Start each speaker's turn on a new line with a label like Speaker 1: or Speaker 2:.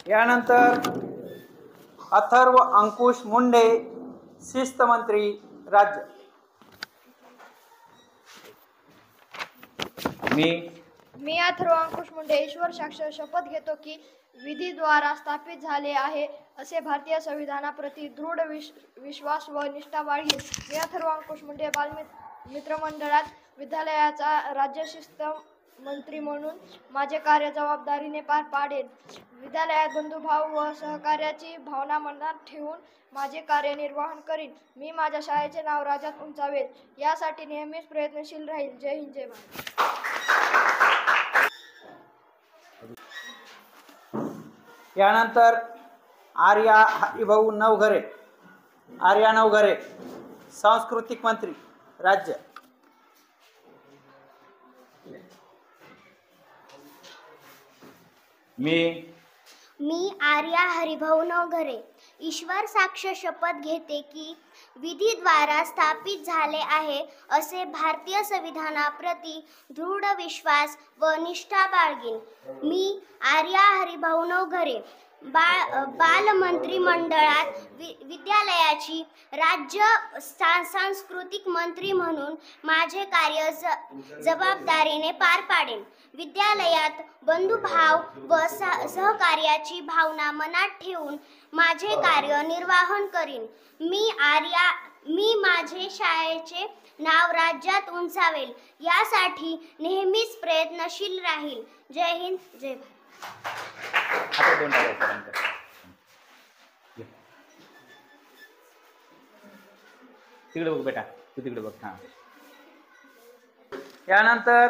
Speaker 1: यानंतर अथर्व अंकुश मुंडे, शिस्त मंत्री राज्य।
Speaker 2: मी अथर्व अंकुश मुंडे ईश्वर साक्ष शपथ घेतो की विधीद्वारा स्थापित झाले आहे असे भारतीय संविधानाप्रती दृढ विश्वास व निष्ठा बाळगेन। मी अथर्व अंकुश मुंडे बालमित्र मंडळात विद्यालयाचा राज्य शिस्त मंत्री म्हणून माझे कार्य जबाबदारीने पार पाडेन। विद्यालयात बंधुभाव व सहकार्याची भावना मनात ठेवून माझे कार्य निर्वहन करीन। मी माझ्या शाळेचे नाव राज्यात उंचावेल यासाठी नेहमीच प्रयत्नशील राहील। जय हिंद, जय भारत।
Speaker 1: यानंतर आर्या हरिभाऊ नवघरे, आर्या नवघरे, सांस्कृतिक मंत्री राज्य।
Speaker 3: मी आर्या हरिभाऊ नवघरे ईश्वर साक्ष शपथ घेते की विधीद्वारा स्थापित झाले आहे असे भारतीय संविधानाप्रती दृढ विश्वास व निष्ठा बाळगेन। मी आर्या हरिभाऊ नवघरे बालमंत्री मंडळात विद्यालयाची राज्य सांस्कृतिक मंत्री म्हणून माझे कार्य जबाबदारीने पार पाडेन। विद्यालयात बंधुभाव व सहकार्याची भावना मनात ठेवून माझे कार्य निर्वहन करीन। मी माझे शाळेचे नाव राज्यात उंचावेल यासाठी नेहमीच प्रयत्नशील राहील। जय हिंद, जय भारत।
Speaker 1: तिकडे बघ बेटा, तू तिकडे बघ। यानंतर